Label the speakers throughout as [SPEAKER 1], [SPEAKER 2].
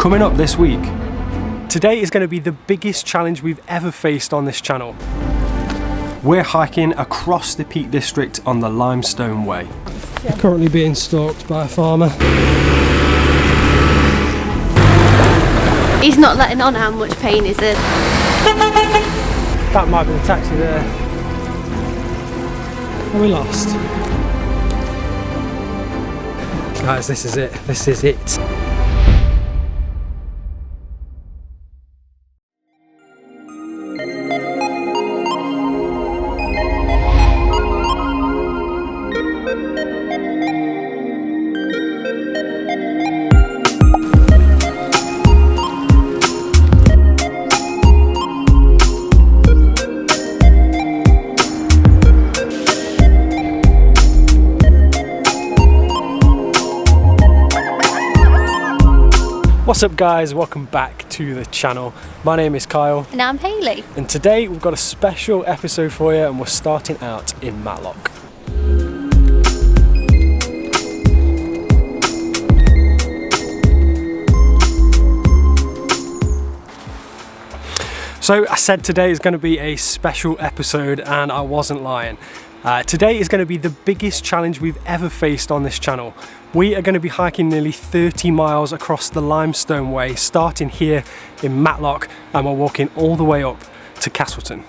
[SPEAKER 1] Coming up this week, today is going to be the biggest challenge we've ever faced on this channel. We're hiking across the Peak District on the Limestone Way. Currently being stalked by a farmer.
[SPEAKER 2] He's not letting on how much pain he's in.
[SPEAKER 1] That might be the taxi there. Are we lost? Guys, this is it. This is it. What's up guys, welcome back to the channel. My name is Kyle.
[SPEAKER 2] And I'm Hayley.
[SPEAKER 1] And today we've got a special episode for you and we're starting out in Matlock. So I said today is going to be a special episode and I wasn't lying. Today is going to be the biggest challenge we've ever faced on this channel. We are going to be hiking nearly 30 miles across the Limestone Way, starting here in Matlock, and we're walking all the way up to Castleton.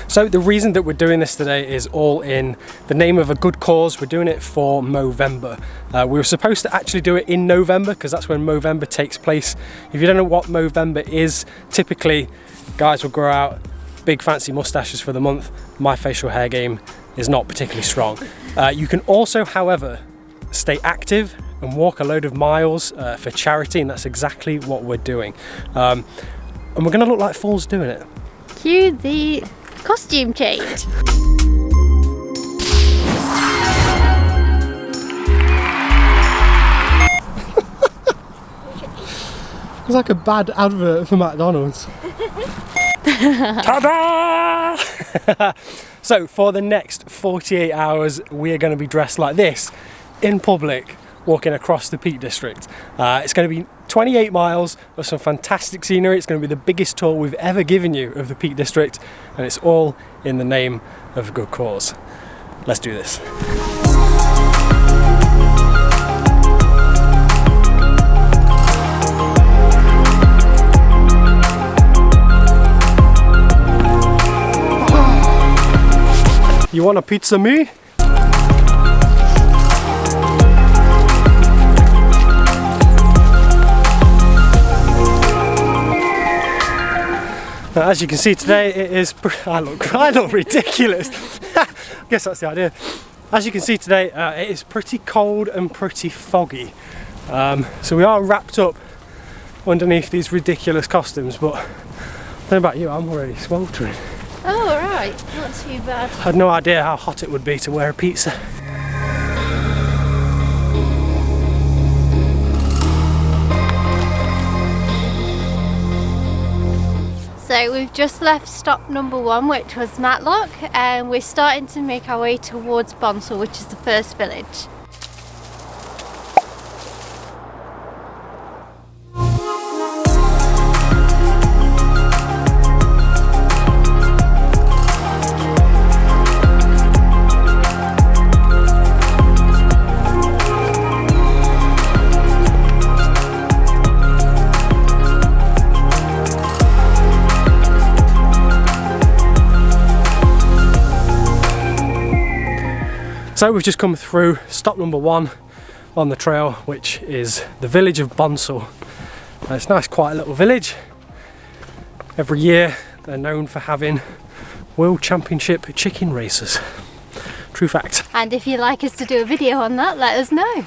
[SPEAKER 1] So the reason that we're doing this today is all in the name of a good cause. We're doing it for Movember. We were supposed to actually do it in November because that's when Movember takes place. If you don't know what Movember is, typically guys will grow out big fancy mustaches for the month. My facial hair game is not particularly strong. You can also, however, stay active and walk a load of miles for charity, and that's exactly what we're doing. And we're going to look like fools doing it.
[SPEAKER 2] Cue the costume change.
[SPEAKER 1] It's like a bad advert for McDonald's. Ta-da! So for the next 48 hours we are going to be dressed like this in public, walking across the Peak District. It's going to be 28 miles of some fantastic scenery. It's going to be the biggest tour we've ever given you of the Peak District, and it's all in the name of a good cause. Let's do this. You want a pizza, me? Now, as you can see today, it is. I look ridiculous. I guess that's the idea. As you can see today, it is pretty cold and pretty foggy. So we are wrapped up underneath these ridiculous costumes. But I don't know about you, I'm already sweltering.
[SPEAKER 2] Oh, right, not too bad.
[SPEAKER 1] I had no idea how hot it would be to wear a pizza.
[SPEAKER 2] So we've just left stop number 1, which was Matlock, and we're starting to make our way towards Bonsall, which is the first village.
[SPEAKER 1] So we've just come through stop number 1 on the trail, which is the village of Bonsall. It's a nice quiet little village. Every year they're known for having World Championship chicken races. True fact.
[SPEAKER 2] And if you'd like us to do a video on that, let us know.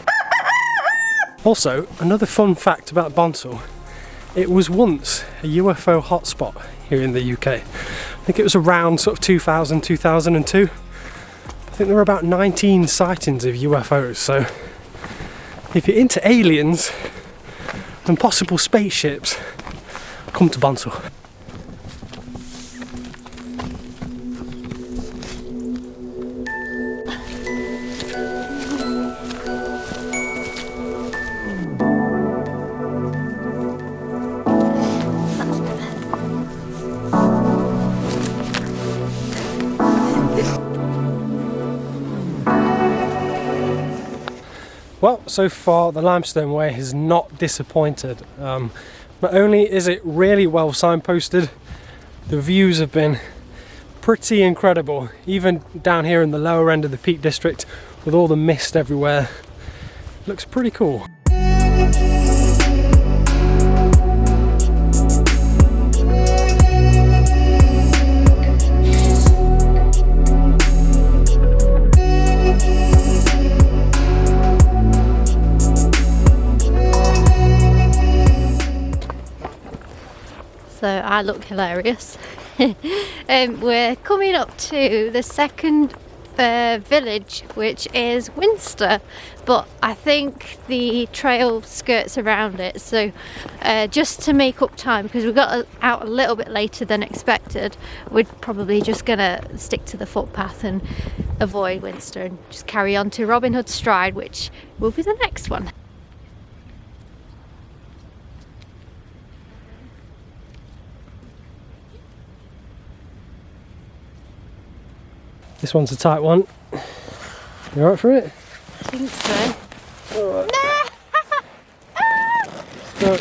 [SPEAKER 1] Also, another fun fact about Bonsall, it was once a UFO hotspot here in the UK. I think it was around sort of 2000, 2002. I think there were about 19 sightings of UFOs, so if you're into aliens and possible spaceships, come to Bonsall. Well, so far the Limestone Way has not disappointed. Not only is it really well signposted, the views have been pretty incredible, even down here in the lower end of the Peak District with all the mist everywhere. Looks pretty cool.
[SPEAKER 2] So I look hilarious. We're coming up to the second village, which is Winster, but I think the trail skirts around it, so just to make up time, because we got out a little bit later than expected, we're probably just gonna stick to the footpath and avoid Winster and just carry on to Robin Hood Stride, which will be the next one.
[SPEAKER 1] This one's a tight one. You alright for it?
[SPEAKER 2] I think so.
[SPEAKER 1] Alright.
[SPEAKER 2] No!
[SPEAKER 1] Right.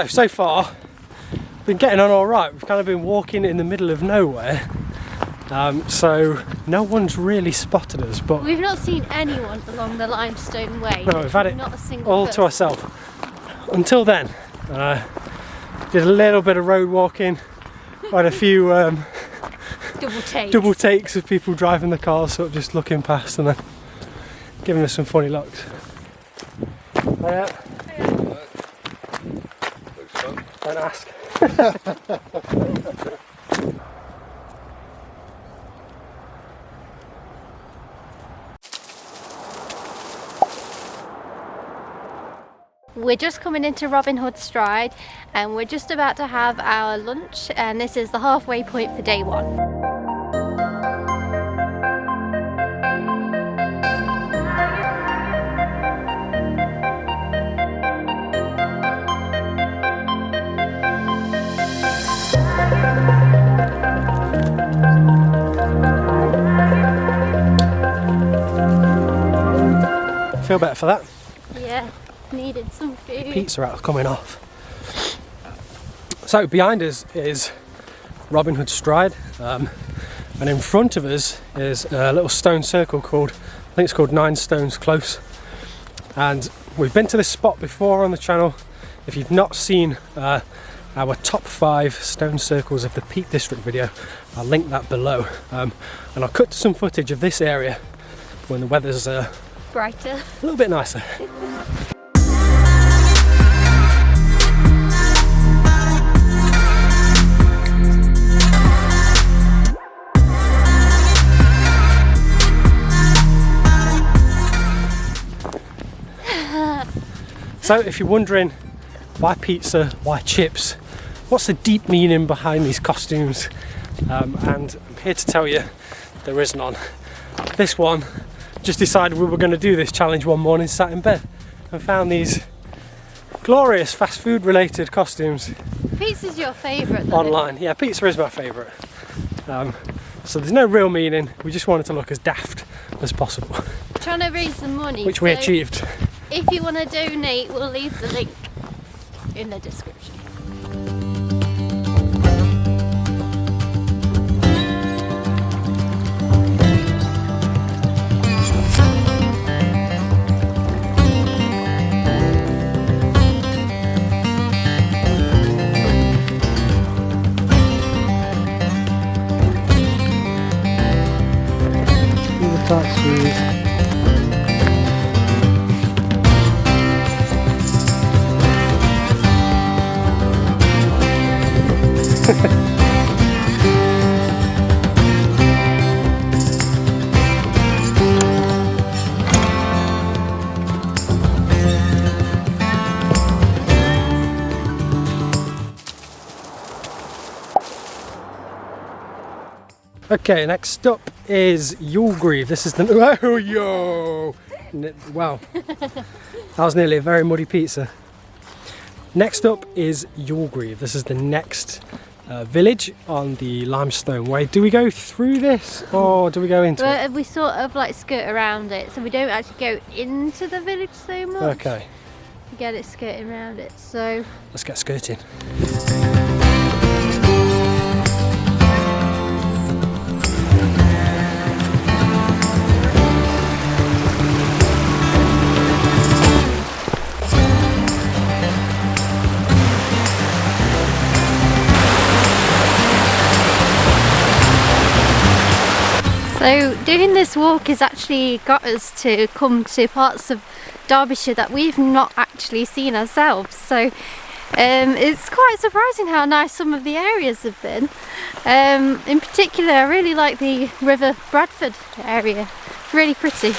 [SPEAKER 1] So far, been getting on alright. We've kind of been walking in the middle of nowhere. So no one's really spotted us, but
[SPEAKER 2] we've not seen anyone along the Limestone Way.
[SPEAKER 1] No, we've had it
[SPEAKER 2] not a single
[SPEAKER 1] all
[SPEAKER 2] person.
[SPEAKER 1] to ourselves. Until then, did a little bit of road walking, had a few double takes of people driving the cars, sort of just looking past and then giving us some funny looks.
[SPEAKER 3] Looks fun.
[SPEAKER 1] Don't ask.
[SPEAKER 2] We're just coming into Robin Hood Stride and we're just about to have our lunch, and this is the halfway point for day one.
[SPEAKER 1] Feel better for that?
[SPEAKER 2] Yeah. Needed some food.
[SPEAKER 1] Pizza out coming off. So behind us is Robin Hood Stride, and in front of us is a little stone circle called, I think it's called 9 Stones Close. And we've been to this spot before on the channel. If you've not seen our top 5 stone circles of the Peak District video, I'll link that below. And I'll cut to some footage of this area when the weather's
[SPEAKER 2] brighter,
[SPEAKER 1] a little bit nicer. So if you're wondering why pizza, why chips, what's the deep meaning behind these costumes, and I'm here to tell you there is none. This one, just decided we were going to do this challenge one morning, sat in bed and found these glorious fast food related costumes.
[SPEAKER 2] Pizza's your favourite though?
[SPEAKER 1] Online. Yeah, pizza is my favourite. So there's no real meaning, we just wanted to look as daft as possible.
[SPEAKER 2] Trying to raise some money.
[SPEAKER 1] Which we achieved.
[SPEAKER 2] If you want to donate, we'll leave the link in the description. Okay, next up is Yulgrave. This is the... Oh, yo! Wow. That was nearly a very muddy pizza.
[SPEAKER 1] Next up is Yorgreave. This is the next village on the Limestone Way. Do we go through this or do we go into it?
[SPEAKER 2] We sort of like skirt around it, so we don't actually go into the village so much.
[SPEAKER 1] Okay.
[SPEAKER 2] We get it skirting around it, so...
[SPEAKER 1] Let's get skirting.
[SPEAKER 2] So doing this walk has actually got us to come to parts of Derbyshire that we've not actually seen ourselves. So it's quite surprising how nice some of the areas have been. In particular, I really like the River Bradford area. It's really pretty.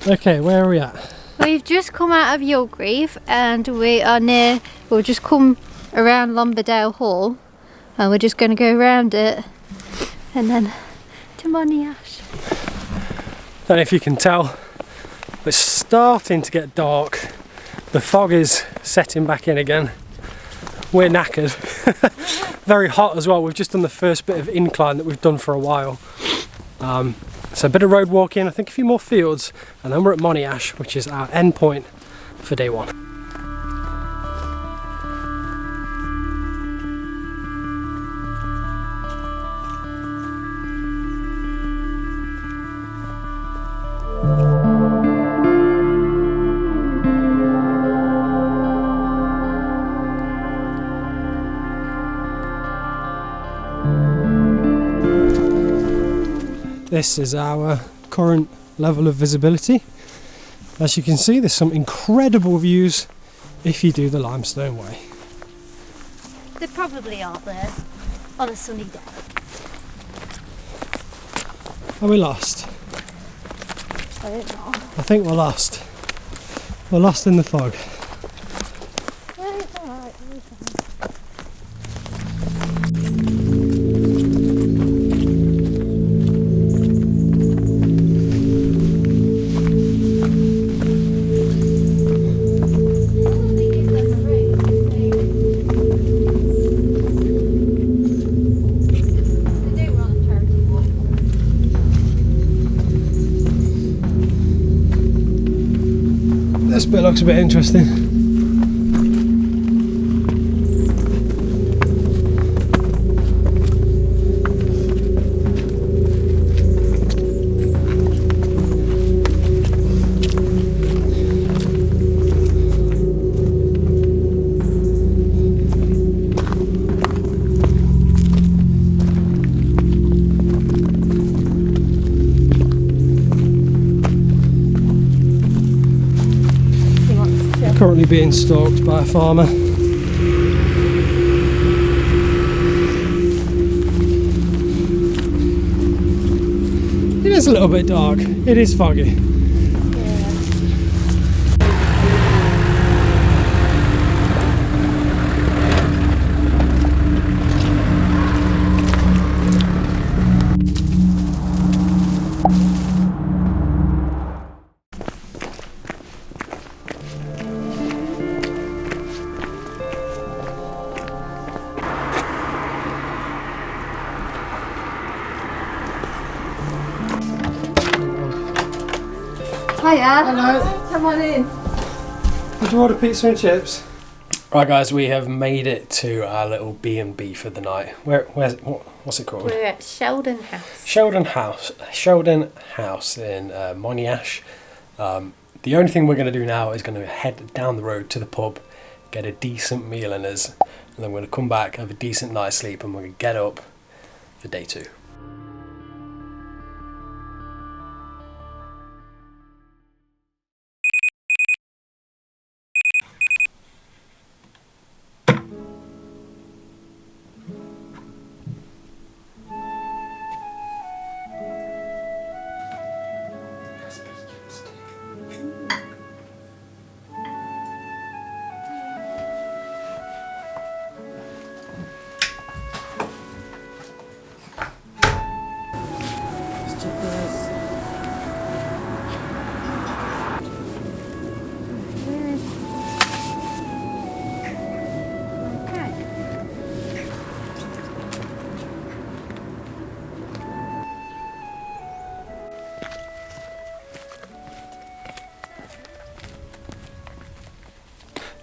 [SPEAKER 1] Okay, where are we at?
[SPEAKER 2] We've just come out of Yorgreave and we are near, we'll just come around Lomberdale Hall and we're just going to go around it and then to Monash.
[SPEAKER 1] Don't know if you can tell, it's starting to get dark. The fog is setting back in again. We're knackered. Very hot as well. We've just done the first bit of incline that we've done for a while. So a bit of road walking, I think a few more fields, and then we're at Monash, which is our end point for day one. This is our current level of visibility. As you can see, there's some incredible views if you do the Limestone Way.
[SPEAKER 2] They probably are there on a sunny day.
[SPEAKER 1] Are we lost?
[SPEAKER 2] I don't know.
[SPEAKER 1] I think we're lost. We're lost in the fog.
[SPEAKER 2] No, it's alright.
[SPEAKER 1] This bit looks a bit interesting. Currently being stalked by a farmer. It is a little bit dark. It is foggy.
[SPEAKER 2] Hiya.
[SPEAKER 1] Hello.
[SPEAKER 2] Come on in.
[SPEAKER 1] Did you order pizza and chips? Right guys, we have made it to our little B&B for the night. What's it called?
[SPEAKER 2] We're at Sheldon House.
[SPEAKER 1] Sheldon House in Monash. The only thing we're going to do now is going to head down the road to the pub, get a decent meal in us, and then we're going to come back, have a decent night's sleep, and we're going to get up for day two.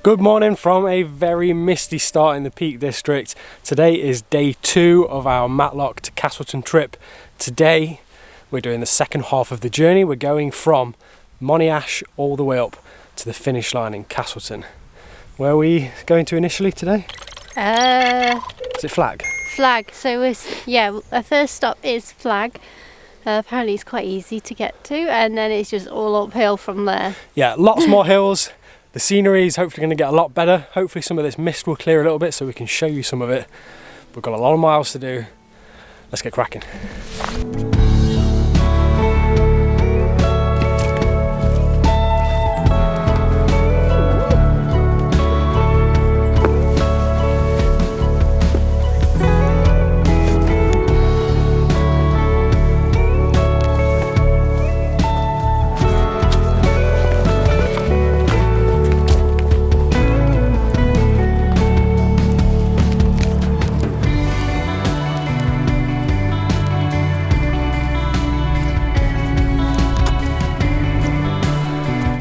[SPEAKER 1] Good morning from a very misty start in the Peak District. Today is day 2 of our Matlock to Castleton trip. Today we're doing the second half of the journey. We're going from Monash all the way up to the finish line in Castleton. Where are we going to initially today?
[SPEAKER 2] Is
[SPEAKER 1] it Flag?
[SPEAKER 2] Flag. So our first stop is Flag. Apparently it's quite easy to get to, and then it's just all uphill from there. Yeah,
[SPEAKER 1] lots more hills. The scenery is hopefully going to get a lot better. Hopefully some of this mist will clear a little bit so we can show you some of it. We've got a lot of miles to do. Let's get cracking.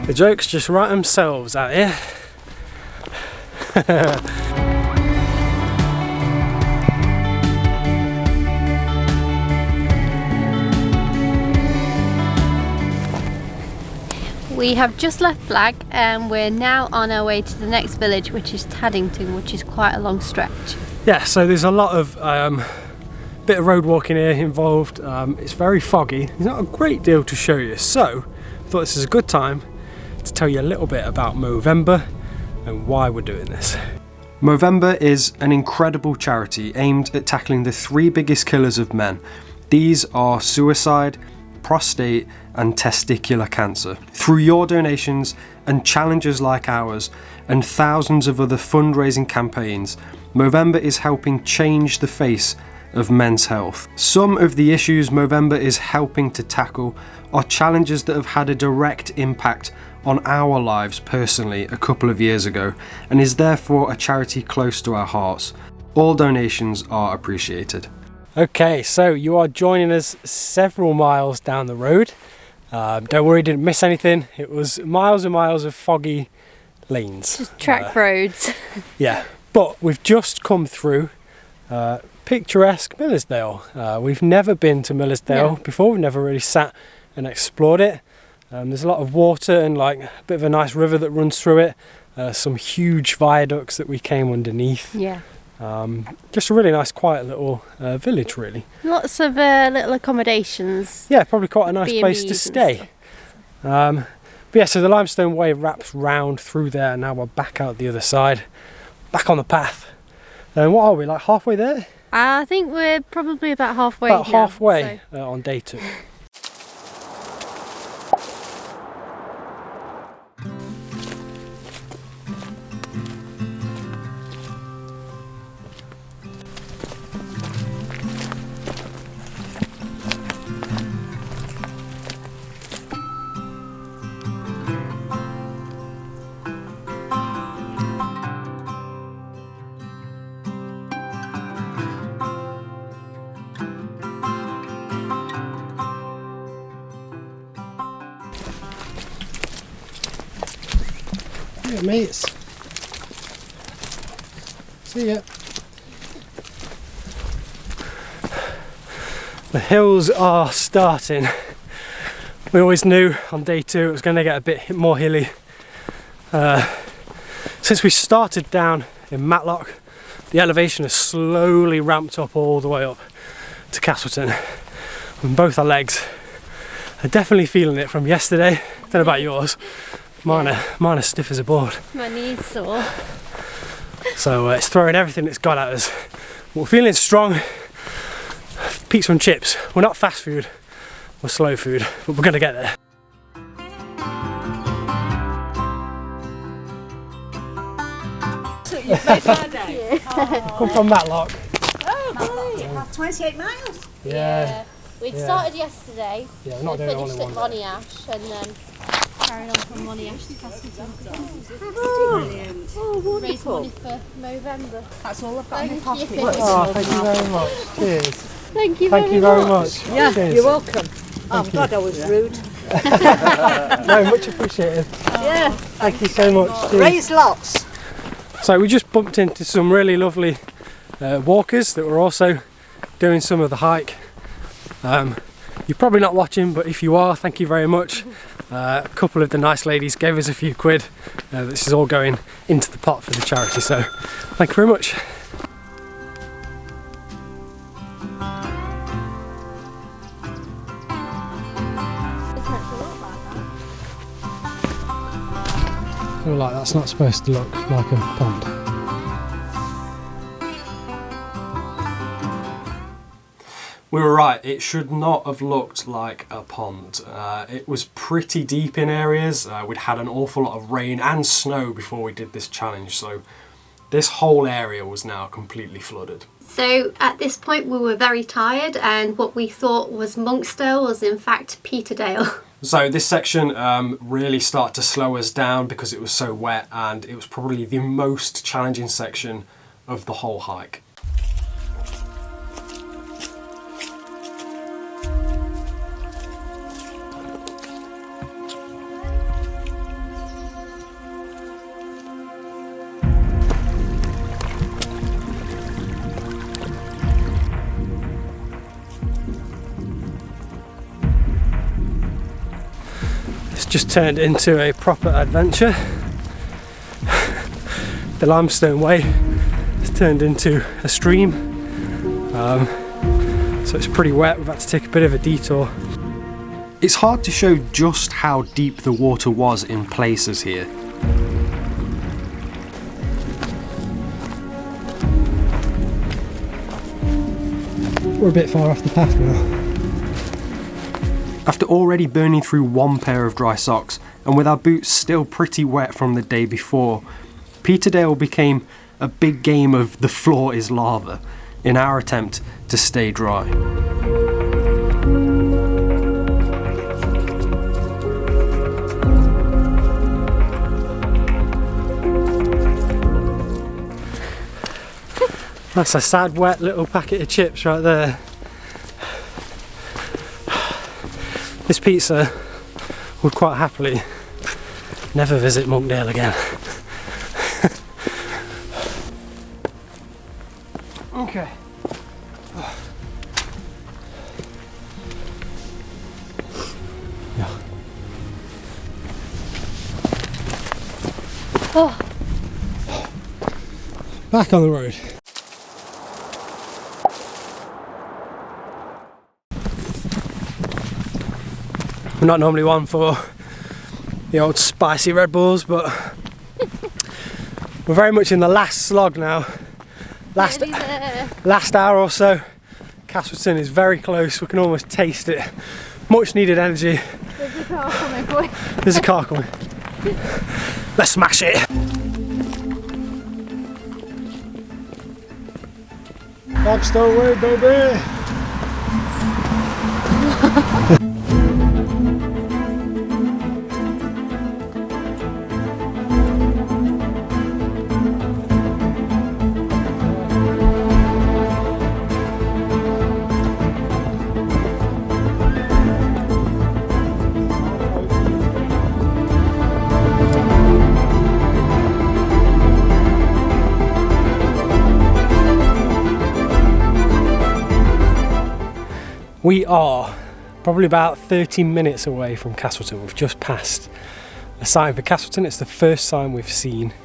[SPEAKER 1] The jokes just write themselves out here.
[SPEAKER 2] We have just left Flag and we're now on our way to the next village, which is Taddington, which is quite a long stretch.
[SPEAKER 1] Yeah, so there's a lot of bit of road walking here involved. It's very foggy. There's not a great deal to show you, so I thought this is a good time to tell you a little bit about Movember and why we're doing this. Movember is an incredible charity aimed at tackling the 3 biggest killers of men. These are suicide, prostate and testicular cancer. Through your donations and challenges like ours and thousands of other fundraising campaigns, Movember is helping change the face of men's health. Some of the issues Movember is helping to tackle are challenges that have had a direct impact on our lives personally a couple of years ago, and is therefore a charity close to our hearts. All donations are appreciated. Okay, so you are joining us several miles down the road. Don't worry, didn't miss anything. It was miles and miles of foggy lanes.
[SPEAKER 2] Just track roads.
[SPEAKER 1] Yeah, but we've just come through picturesque Millersdale. We've never been to Millersdale before. We've never really sat and explored it. There's a lot of water and like a bit of a nice river that runs through it. Some huge viaducts that we came underneath. Yeah. Just a really nice quiet little village really.
[SPEAKER 2] Lots of little accommodations.
[SPEAKER 1] Yeah, probably quite a nice place to stay. But yeah, so the Limestone Way wraps round through there and now we're back out the other side. Back on the path. And what are we, like halfway there?
[SPEAKER 2] I think we're probably about halfway.
[SPEAKER 1] About halfway on day 2. Yeah, mates. See ya. The hills are starting. We always knew on day 2 it was going to get a bit more hilly. Since we started down in Matlock, the elevation has slowly ramped up all the way up to Castleton. And both our legs are definitely feeling it from yesterday. Don't know about yours. Mine are stiff as a board.
[SPEAKER 2] My knees sore.
[SPEAKER 1] So it's throwing everything it's got at us. We're feeling strong. Pizza and chips. We're not fast food, we're slow food, but we're going to get there.
[SPEAKER 4] So you've made my day?
[SPEAKER 1] Come from Matlock.
[SPEAKER 4] Oh, great. 28 miles?
[SPEAKER 2] Yeah. We'd started yesterday.
[SPEAKER 1] Yeah, we're not doing it all in
[SPEAKER 2] finished
[SPEAKER 1] one
[SPEAKER 2] at
[SPEAKER 1] day.
[SPEAKER 2] Monash and then carried on from Monash to Castleton.
[SPEAKER 4] Brilliant. Oh,
[SPEAKER 2] Raise money
[SPEAKER 4] wonderful.
[SPEAKER 2] for Movember.
[SPEAKER 4] That's all I've got in my
[SPEAKER 2] Thank
[SPEAKER 4] pocket.
[SPEAKER 2] you.
[SPEAKER 1] Oh, thank you very much. Cheers.
[SPEAKER 2] Thank you
[SPEAKER 1] Thank you very much.
[SPEAKER 4] Yeah,
[SPEAKER 1] Cheers.
[SPEAKER 4] you're welcome. Oh, I'm glad I was rude.
[SPEAKER 1] No, much appreciated.
[SPEAKER 4] Yeah.
[SPEAKER 1] Thank you so much. Cheers.
[SPEAKER 4] Raise lots.
[SPEAKER 1] So we just bumped into some really lovely walkers that were also doing some of the hike. You're probably not watching, but if you are, thank you very much. A couple of the nice ladies gave us a few quid. This is all going into the pot for the charity, so thank you very much. I feel like that's not supposed to look like a pond. We were right, it should not have looked like a pond. It was pretty deep in areas. We'd had an awful lot of rain and snow before we did this challenge, so this whole area was now completely flooded.
[SPEAKER 2] So at this point we were very tired, and what we thought was Monksdale was in fact Peterdale.
[SPEAKER 1] So this section really started to slow us down because it was so wet, and it was probably the most challenging section of the whole hike. Just turned into a proper adventure. The Limestone Way has turned into a stream, so it's pretty wet. We've had to take a bit of a detour. It's hard to show just how deep the water was in places here. We're a bit far off the path now. After already burning through one pair of dry socks, and with our boots still pretty wet from the day before, Peterdale became a big game of the floor is lava in our attempt to stay dry. That's a sad wet little packet of chips right there. This pizza would quite happily never visit Monkdale again. Okay. Yeah.
[SPEAKER 2] Oh.
[SPEAKER 1] Back on the road. I'm not normally one for the old spicy Red Bulls, but we're very much in the last slog now. Last hour or so. Castleton is very close, we can almost taste it. Much needed energy.
[SPEAKER 2] There's a car coming, boy.
[SPEAKER 1] There's a car coming. Let's smash it. Limestone Way, baby! We are probably about 13 minutes away from Castleton. We've just passed a sign for Castleton. It's the first sign we've seen.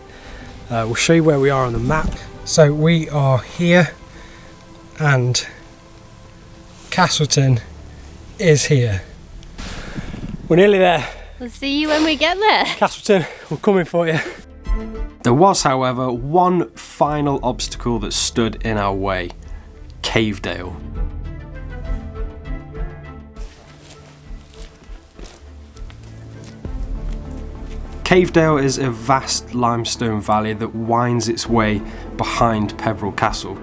[SPEAKER 1] We'll show you where we are on the map. So we are here and Castleton is here. We're nearly there.
[SPEAKER 2] We'll see you when we get there.
[SPEAKER 1] Castleton, we're coming for you. There was, however, one final obstacle that stood in our way. Cavedale. Cavedale is a vast limestone valley that winds its way behind Peveril Castle.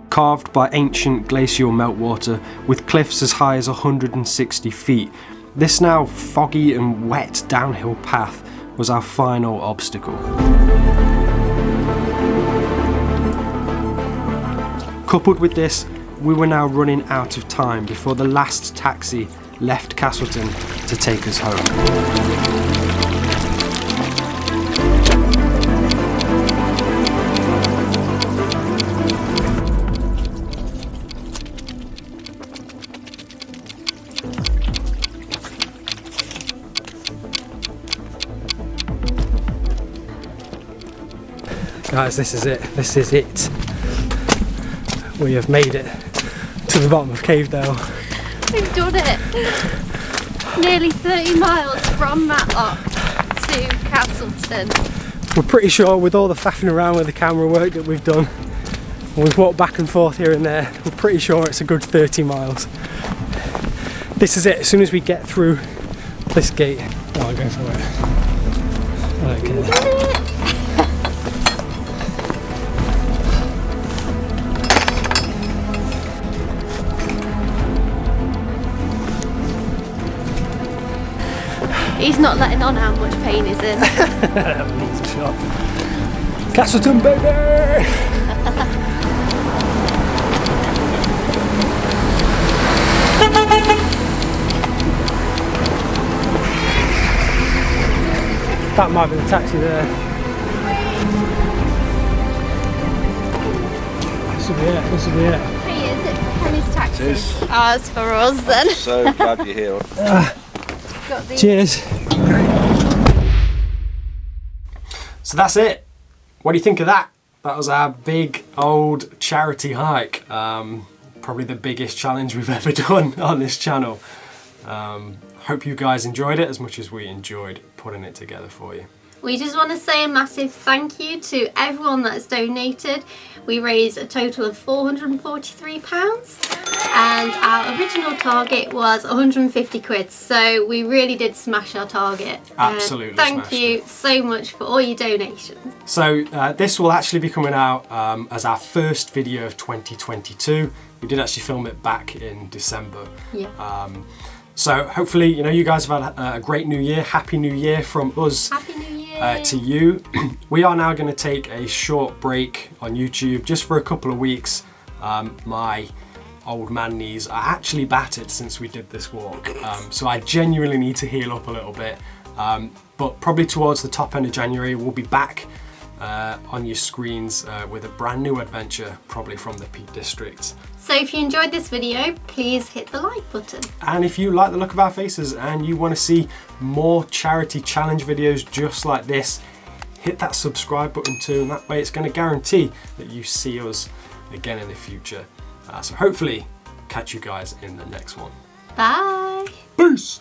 [SPEAKER 1] Carved by ancient glacial meltwater with cliffs as high as 160 feet, this now foggy and wet downhill path was our final obstacle. Coupled with this, we were now running out of time before the last taxi left Castleton to take us home. Guys, this is it. This is it. We have made it to the bottom of Cavedale.
[SPEAKER 2] We've done it. Nearly 30 miles from Matlock to Castleton.
[SPEAKER 1] We're pretty sure with all the faffing around with the camera work that we've done, we've walked back and forth here and there, we're pretty sure it's a good 30 miles. This is it. As soon as we get through this gate, I'll go for it. Okay.
[SPEAKER 2] He's not letting on how much pain he's in.
[SPEAKER 1] Needs a shot. Castleton, baby! That might be the taxi there. This will be it, this will be it.
[SPEAKER 2] Hey, is it Penny's taxi?
[SPEAKER 3] It is.
[SPEAKER 2] Oh, it's for us then.
[SPEAKER 3] So glad you're here.
[SPEAKER 2] Got the
[SPEAKER 1] Cheers. So that's it. What do you think of that? That was our big old charity hike. Probably the biggest challenge we've ever done on this channel. Hope you guys enjoyed it as much as we enjoyed putting it together for you.
[SPEAKER 2] We just want to say a massive thank you to everyone that's donated. We raised a total of £443 and our original target was 150 quid, so we really did smash our target.
[SPEAKER 1] Absolutely
[SPEAKER 2] Thank
[SPEAKER 1] smashed
[SPEAKER 2] you
[SPEAKER 1] it.
[SPEAKER 2] so much for all your donations.
[SPEAKER 1] So this will actually be coming out as our first video of 2022. We did actually film it back in December.
[SPEAKER 2] Yeah.
[SPEAKER 1] So hopefully, you guys have had a great new year. Happy New Year from us.
[SPEAKER 2] Happy New Year.
[SPEAKER 1] To you. We are now going to take a short break on YouTube just for a couple of weeks. My old man knees are actually battered since we did this walk, so I genuinely need to heal up a little bit, but probably towards the top end of January we'll be back on your screens with a brand new adventure, probably from the Peak District.
[SPEAKER 2] So if you enjoyed this video, please hit the like button.
[SPEAKER 1] And if you like the look of our faces and you want to see more charity challenge videos just like this, hit that subscribe button too, and that way it's going to guarantee that you see us again in the future. So hopefully catch you guys in the next one.
[SPEAKER 2] Bye.
[SPEAKER 1] Peace!